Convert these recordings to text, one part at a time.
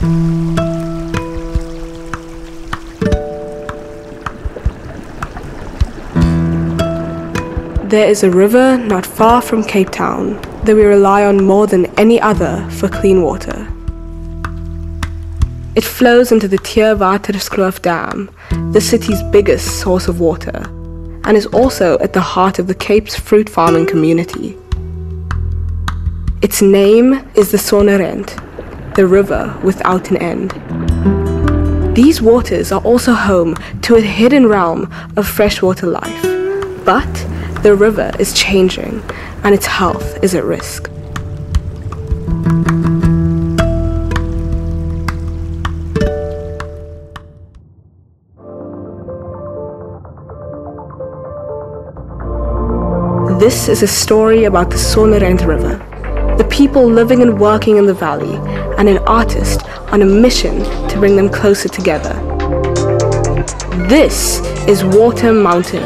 There is a river not far from Cape Town that we rely on more than any other for clean water. It flows into the Theewaterskloof Dam, the city's biggest source of water, and is also at the heart of the Cape's fruit farming community. Its name is the Sonderend, the river without an end. These waters are also home to a hidden realm of freshwater life, but the river is changing and its health is at risk. This is a story about the Sonderend River, the people living and working in the valley, and an artist on a mission to bring them closer together. This is Water Mountain.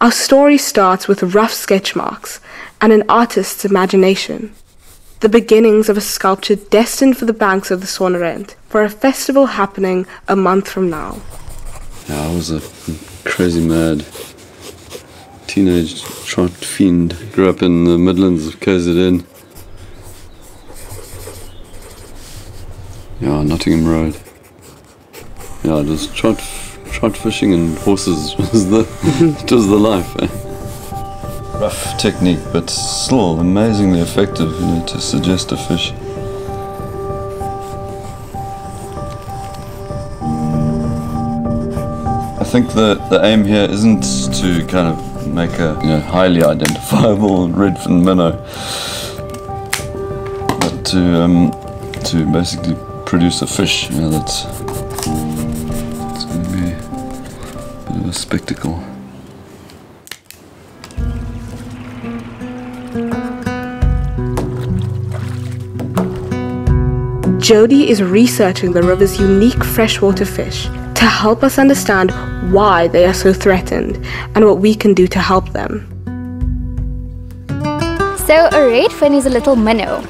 Our story starts with rough sketch marks and an artist's imagination. The beginnings of a sculpture destined for the banks of the Sonderend for a festival happening a month from now. Yeah, I was a crazy mad teenage trout fiend. Grew up in the Midlands of KZN. Yeah, Nottingham Road. Yeah, just trout fishing and horses was the life. Eh? Rough technique, but still amazingly effective, to suggest a fish. I think the aim here isn't to kind of make a highly identifiable redfin minnow, but to basically produce a fish that's going to be a bit of a spectacle. Jody is researching the river's unique freshwater fish to help us understand why they are so threatened and what we can do to help them. So a redfin is a little minnow.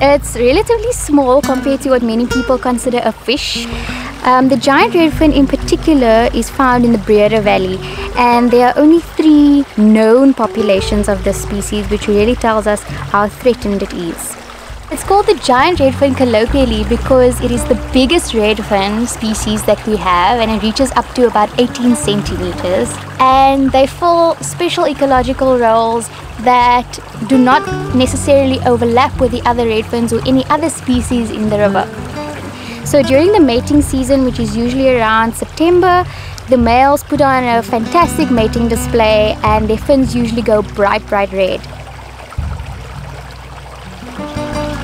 It's relatively small compared to what many people consider a fish. The giant redfin in particular is found in the Vyeboom Valley, and there are only 3 known populations of this species, which really tells us how threatened it is. It's called the giant redfin colloquially because it is the biggest redfin species that we have, and it reaches up to about 18 centimeters. And they fill special ecological roles that do not necessarily overlap with the other redfins or any other species in the river. So during the mating season, which is usually around September, the males put on a fantastic mating display and their fins usually go bright red.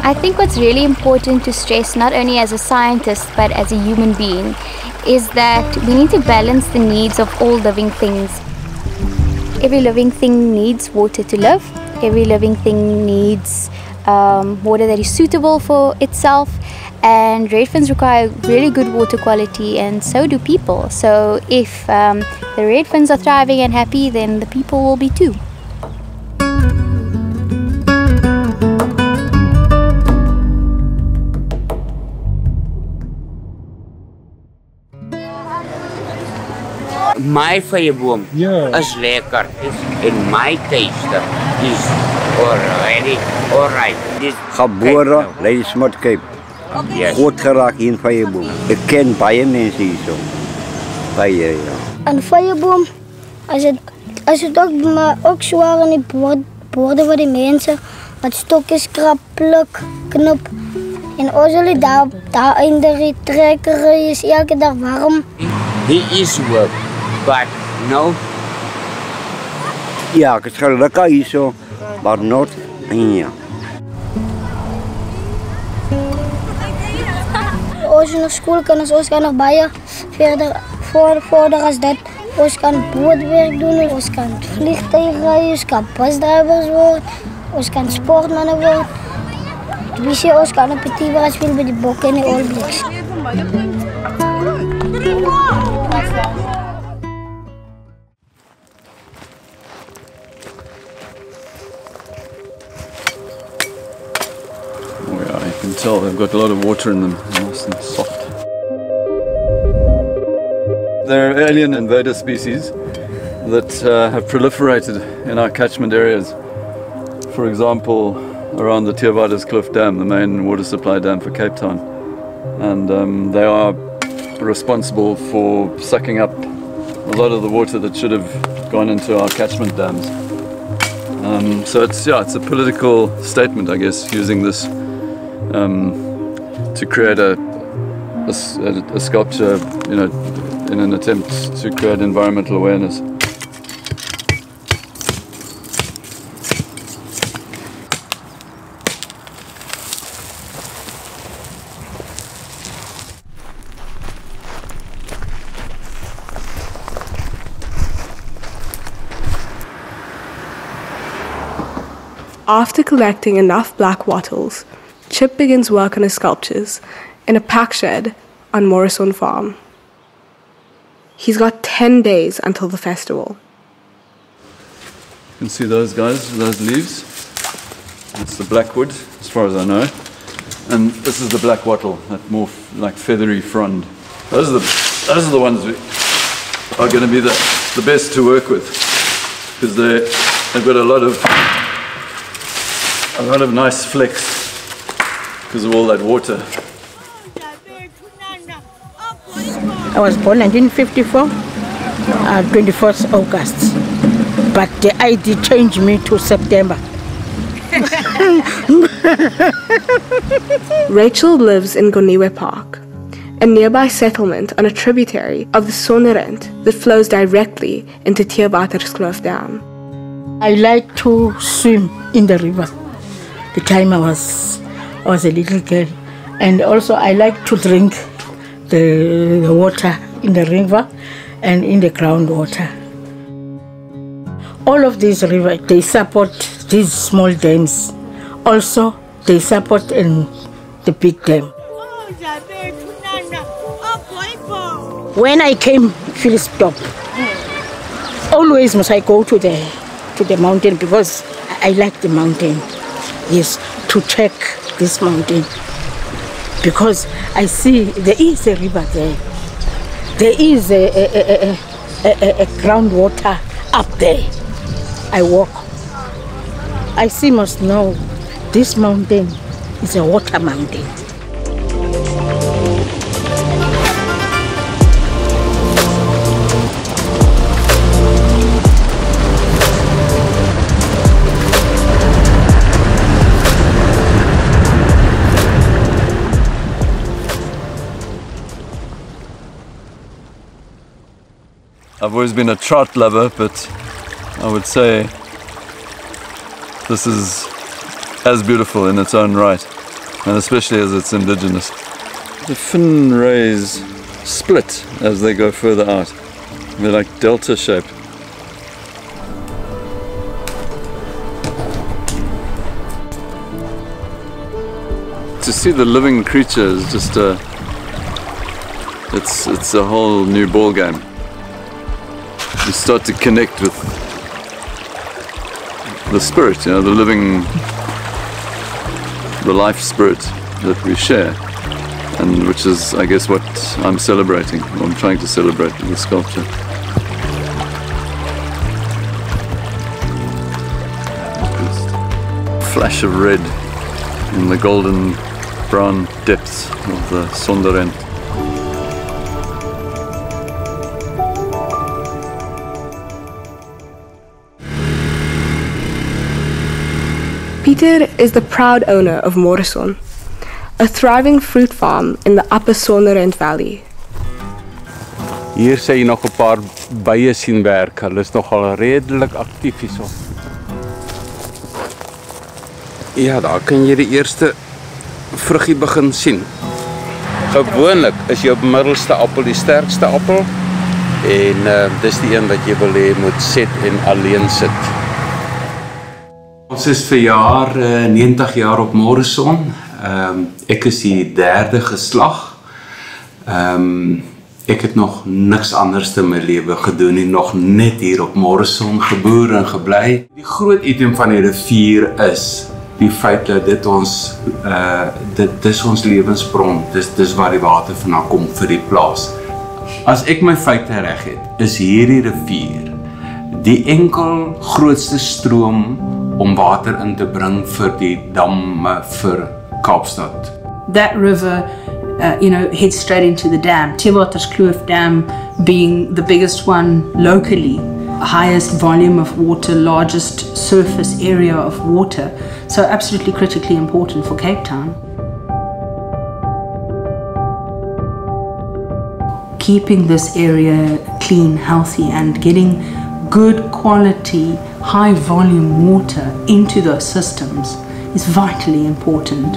I think what's really important to stress, not only as a scientist but as a human being, is that we need to balance the needs of all living things. Every living thing needs water to live. Every living thing needs water that is suitable for itself. And redfins require really good water quality, and so do people. So if the redfins are thriving and happy, then the people will be too. My Vyeboom is lekker, en my taste is already alright. Geboren, Lady Smart Cape. Yes. Groot geraakt hier in Vyeboom. Ik ken baie mensen hier zo. Baie, ja. En Vyeboom, als het ook zwaar in die borden voor die mensen, met stokjes krap, pluk, knop. En als jullie daar in de trekker is elke dag warm. He is work, but no. Ja, het is lekker hier zo, maar not hier. Als je naar school kan, dus ons kan nog baie verder voorder als dat. Ons kan bootwerk doen, ons kan vliegtuig rijden, ons kan busdrijvers worden, ons kan sportmannen worden. We sê ons kan op die Theewater speel by die Bokke en die All Blacks. Oh yeah, you can tell they've got a lot of water in them, nice and soft. There are alien invader species that have proliferated in our catchment areas. For example, around the Theewaterskloof dam, the main water supply dam for Cape Town. And they are responsible for sucking up a lot of the water that should have gone into our catchment dams. So it's a political statement, I guess, using this to create a sculpture, you know, in an attempt to create environmental awareness. After collecting enough black wattles, Chip begins work on his sculptures in a pack shed on Morrison Farm. He's got 10 days until the festival. You can see those guys, those leaves. That's the blackwood, as far as I know. And this is the black wattle, that more like feathery frond. Those are the ones that are going to be the best to work with, because they've got a lot of nice flecks because of all that water. I was born 1954, 21st August, but the ID changed me to September. Rachel lives in Goniwe Park, a nearby settlement on a tributary of the Sonderend that flows directly into Theewaterskloof Dam. I like to swim in the river. The time I was a little girl, and also I like to drink the water in the river and in the groundwater. All of these rivers, they support these small dams. Also, they support in the big dam. When I came, feel stop. Always must I go to the mountain because I like the mountain. Yes, to check this mountain because I see there is a river there. There is a groundwater up there. I walk. I see, must know, this mountain is a water mountain. I've always been a trout lover, but I would say this is as beautiful in its own right, and especially as it's indigenous. The fin rays split as they go further out. They're like delta shape. To see the living creature is just it's a whole new ball game. You start to connect with the spirit, you know, the life spirit that we share, and which is, I guess, what I'm celebrating, or I'm trying to celebrate with the sculpture. Flash of red in the golden brown depths of the Sonderend. Peter is the proud owner of Morrison, a thriving fruit farm in the upper Sonderend Valley. Hier sê jy nog 'n paar bye sien werk. Hulle is nogal redelik aktief hierso. Ja, daar kan jy die eerste vruggie begin sien. Gewoonlik is jou middelste appel die sterkste appel en dis die een wat jy wil hê moet set en alleen sit. Ons is verjaar 90 jaar op Morrison. Ek is die derde geslag. Ek het nog niks anders in my lewe gedoen nie, nog net hier op Morrison geboor en gebly. Die groot item van die rivier is die feit dat dit is ons lewensbron. Dis waar die water vandaan kom vir die plaas. As ek my feite reg het, is hierdie rivier die enkel grootste stroom om water in te bring vir die damme vir Kaapstad. That river, heads straight into the dam. Theewaterskloof dam being the biggest one locally, highest volume of water, largest surface area of water. So absolutely critically important for Cape Town. Keeping this area clean, healthy, and getting good quality, high volume water into those systems is vitally important.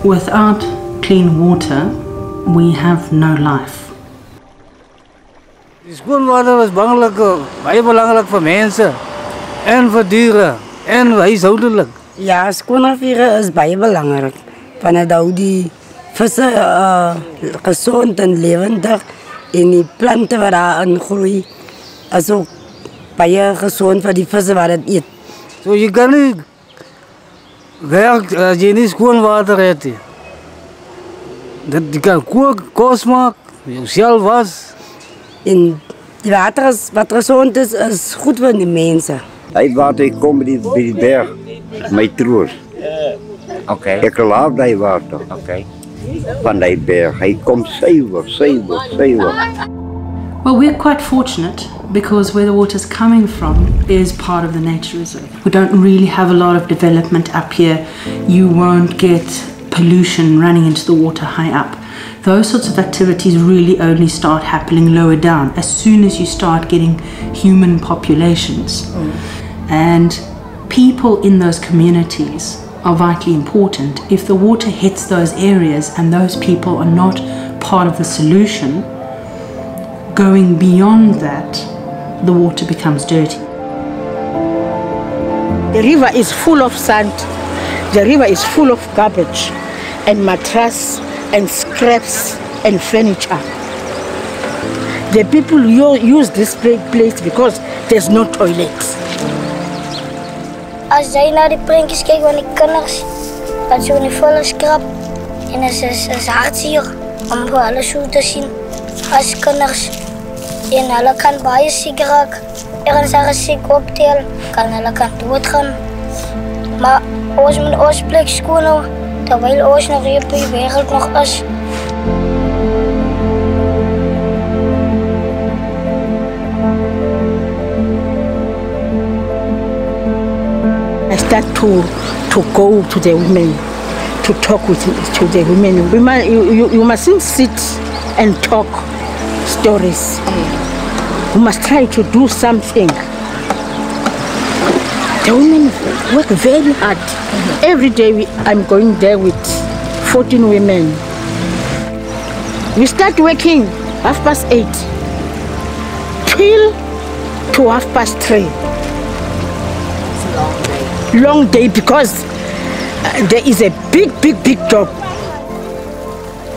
Without clean water, we have no life. Die skoonwater is baie belangrik vir mense en vir diere en huishoudelik. Ja, skoonwater is baie belangrik. Want dit hou die visse gesond en lewendig en die plante wat daarin groei is ook baie gesond vir die visse wat dit eet. So jy kan nie werk as jy nie skoonwater het nie. Jy kan kook, kos maak, jouself was. En die water wat gesond is goed vir die mense. Hy water kom by die berg, my troos. Okay. Ek laat die water. Okay. Van die berg, hy kom suiwer. Well, we're quite fortunate because where the water's coming from is part of the nature reserve. We don't really have a lot of development up here. You won't get pollution running into the water high up. Those sorts of activities really only start happening lower down as soon as you start getting human populations. And people in those communities are vitally important. If the water hits those areas and those people are not part of the solution, going beyond that, the water becomes dirty. The river is full of sand. The river is full of garbage and mattress and scraps and furniture. The people use this place because there's no toilets. As jy na die prentjies kyk van die kinders, wat so in die volle skrap en is hartseer om vir hulle so te sien as kinders. En hulle kan baie siek raak. Ergens as siek optel, hulle kan doodgaan. Maar ons moet ons plek skoon hou, terwyl ons nog hier op die wêreld nog is. I start to go to the women, to talk to the women. You mustn't sit and talk stories. You must try to do something. The women work very hard. Every day I'm going there with 14 women. We start working 8:30 till to 3:30. It's a long day. Long day because there is a big job.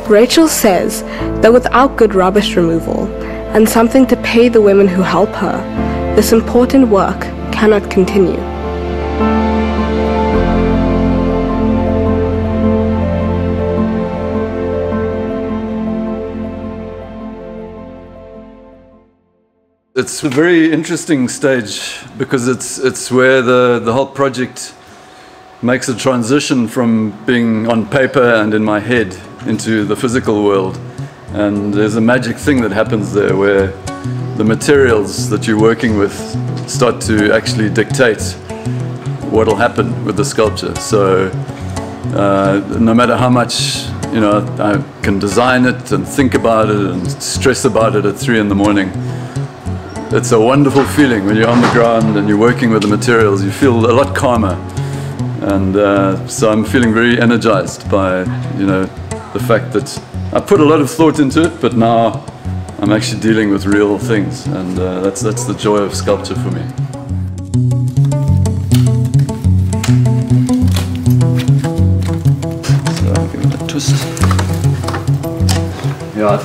Rachel says that without good rubbish removal and something to pay the women who help her, this important work cannot continue. It's a very interesting stage because it's where the whole project makes a transition from being on paper and in my head into the physical world. And there's a magic thing that happens there where the materials that you're working with start to actually dictate what will happen with the sculpture. So no matter how much I can design it and think about it and stress about it at 3 in the morning, it's a wonderful feeling when you're on the ground and you're working with the materials. You feel a lot calmer, and so I'm feeling very energized by the fact that I put a lot of thought into it, but now I'm actually dealing with real things, and that's the joy of sculpture for me.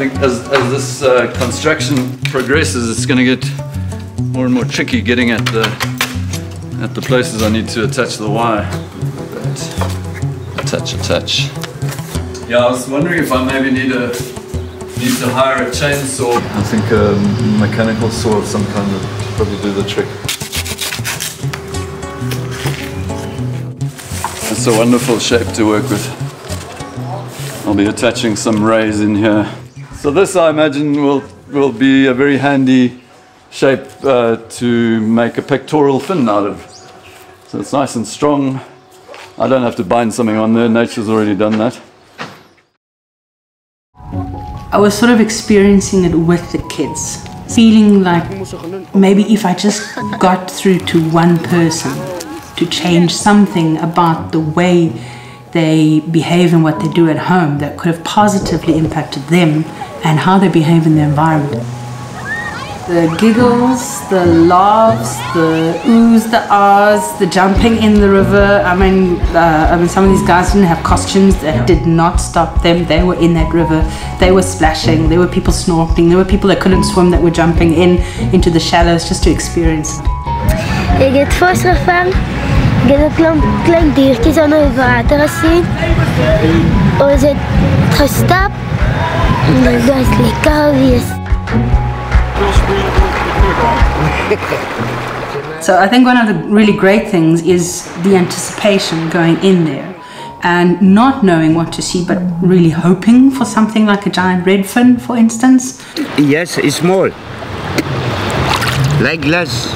think as this construction progresses, it's going to get more and more tricky getting at the places I need to attach the wire. Attach. Yeah, I was wondering if I maybe need to hire a chainsaw. I think a mechanical saw of some kind would probably do the trick. It's a wonderful shape to work with. I'll be attaching some rays in here. So this, I imagine, will be a very handy shape to make a pectoral fin out of. So it's nice and strong. I don't have to bind something on there. Nature's already done that. I was sort of experiencing it with the kids, feeling like maybe if I just got through to one person to change something about the way they behave and what they do at home that could have positively impacted them and how they behave in the environment. The giggles, the laughs, the oohs, the ahs, the jumping in the river. I mean, some of these guys didn't have costumes. That did not stop them. They were in that river. They were splashing. There were people snorkeling. There were people that couldn't swim that were jumping into the shallows just to experience it. Ik heb vastgevangen. Ik heb een klein diertje onder het water gezien. Ons het gestapt. En dat was lekker geweest. So I think one of the really great things is the anticipation going in there and not knowing what to see but really hoping for something like a giant redfin, for instance. Yes, it's small. Like glass.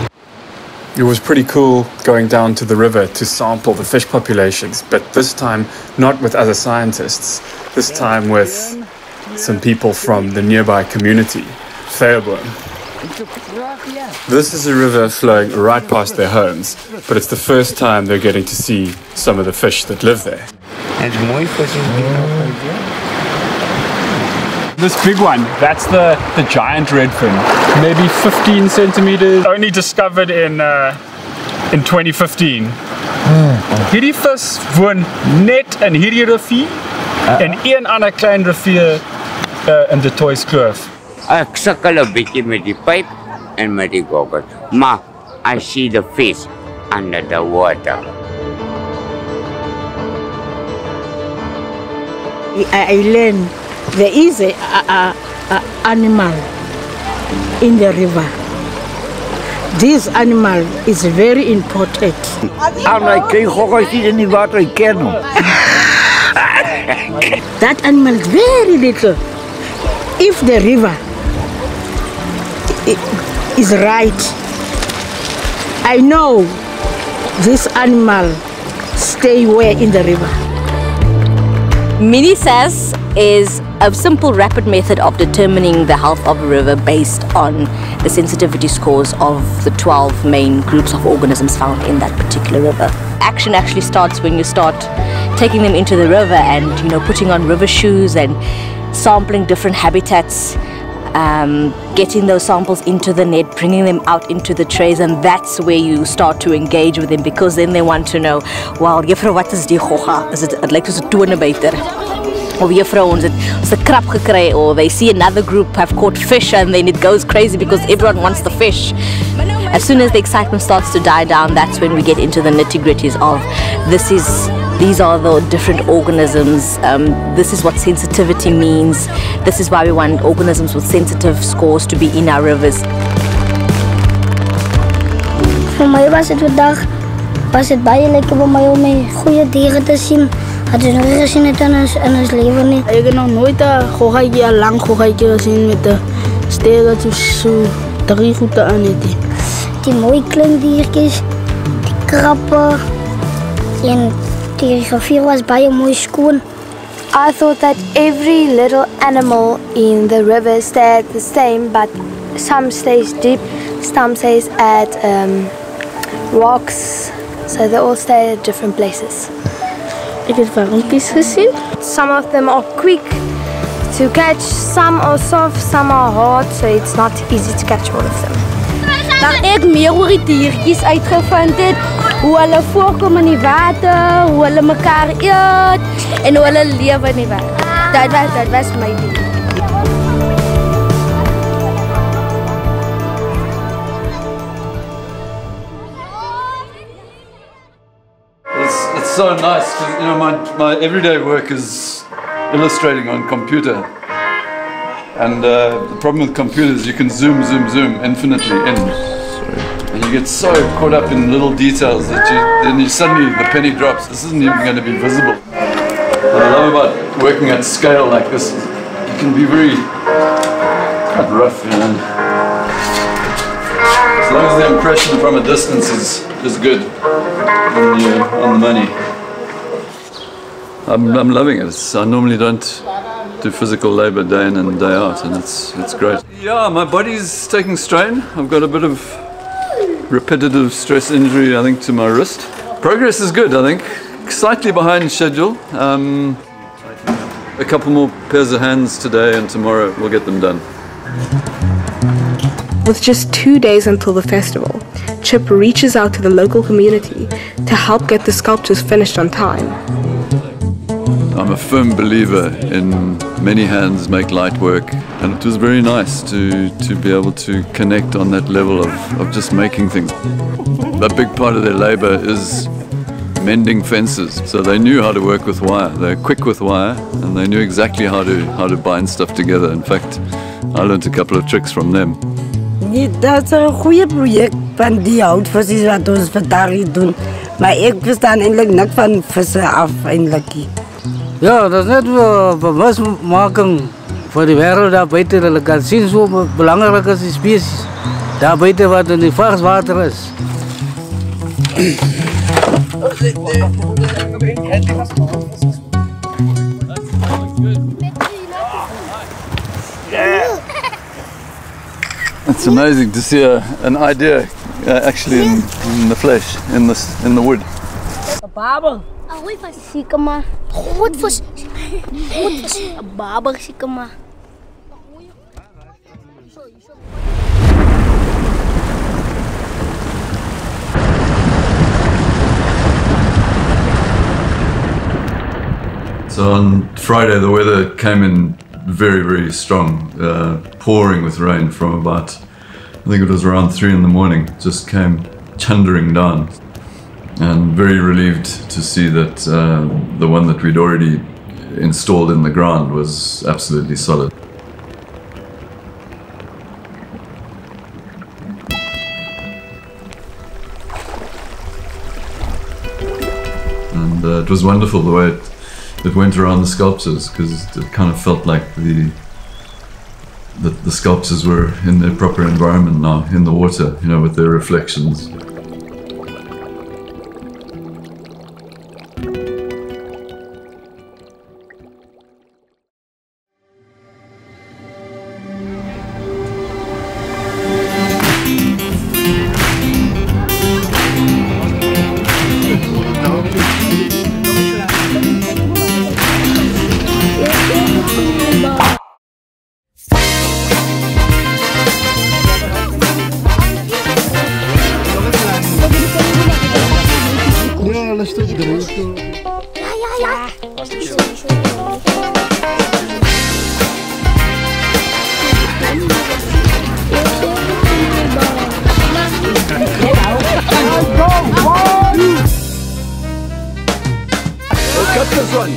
It was pretty cool going down to the river to sample the fish populations, but this time not with other scientists, this time with some people from the nearby community, Vyeboom. This is a river flowing right past their homes, but it's the first time they're getting to see some of the fish that live there. This big one, that's the giant redfin, maybe 15 centimeters, only discovered in 2015. Hierdie vis woon net in hierdie rivier en een ander klein rivier in die Theewaterskloof. Ek sukkel 'n bietjie met die pyp en met die goggles, maar I see the fish under the water. I learned there is a animal in the river. This animal is very important. I kry goggles in die water, I ken hom. That animal is very little. If the river is right, I know this animal stay where in the river. Immerses is a simple, rapid method of determining the health of a river based on the sensitivity scores of the 12 main groups of organisms found in that particular river. Action actually starts when you start taking them into the river and, you know, putting on river shoes and sampling different habitats, getting those samples into the net, bringing them out into the trays, and that's where you start to engage with them, because then they want to know, well, juffrou, wat is die gogga? Is it lyk soos 'n tonebuiter? Of juffrou, ons het 'n krab gekry, or they see another group have caught fish and then it goes crazy because everyone wants the fish. As soon as the excitement starts to die down, that's when we get into the nitty-gritties of these are the different organisms, this is what sensitivity means, this is why we want organisms with sensitive scores to be in our rivers. Voor mij was het baie lekker om my goeie dieren te zien. Het is nog gezien het in ons leven niet. Ik heb nog nooit een lang goggaatje gezien met de ster dat zo 3 voeten aan het. Die mooie kleine diertjes, die krappen en die rivier was baie mooi skoon. I thought that every little animal in the river stayed the same, but some stays deep, some stays at rocks, so they all stay at different places. Ik heb varkens gezien. Some of them are quick to catch, some are soft, some are hard, so it's not easy to catch all of them. Dat ek meer oor die diertjies uitgevind het, hoe hulle voorkom in die water, hoe hulle mekaar eet en hoe hulle lewe in die water. Dat was my ding. so nice because you know my everyday work is illustrating on computer, and the problem with computers, you can zoom infinitely in, and you get so caught up in little details that then suddenly the penny drops. This isn't even going to be visible. What I love about working at scale like this is you can be very quite rough, you know. As long as the impression from a distance is good, and you're on the money. I'm loving it. I normally don't do physical labor day in and day out, and it's great. Yeah, my body's taking strain. I've got a bit of repetitive stress injury, I think, to my wrist. Progress is good, I think. Slightly behind schedule. A couple more pairs of hands today, and tomorrow we'll get them done. With just 2 days until the festival, Chip reaches out to the local community to help get the sculptures finished on time. I'm a firm believer in many hands make light work, and it was very nice to be able to connect on that level of just making things. A big part of their labor is mending fences, so they knew how to work with wire. They're quick with wire, and they knew exactly how to bind stuff together. In fact, I learned a couple of tricks from them. Dat is een goede project van die houtvissies wat ons vandaag doen. Maar ik verstaan eigenlijk niks van vissen af eindelijk. Ja, dat is net bewustmaking voor de wereld daar buiten. Dat kan zien hoe belangrijk is die species daar buiten wat in die varswater is. It's amazing to see an idea actually in the flesh, in the wood. Baber. Ahoy vis. Sikama. Goed vis. Goed vis. Baber sikama. So on Friday the weather came in very strong, pouring with rain from about, I think it was around 3 in the morning, just came chundering down, and very relieved to see that the one that we'd already installed in the ground was absolutely solid. And it was wonderful the way it went around the sculptures, because it kind of felt like the sculptures were in their proper environment now, in the water, you know, with their reflections.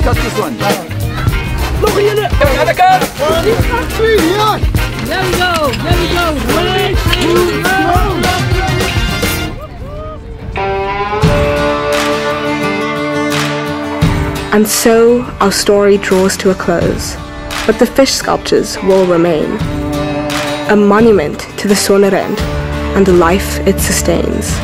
Cut this one. Look at it. There we go. There we go. 1, 2, go. And so our story draws to a close, but the fish sculptures will remain, a monument to the Sonderend and the life it sustains.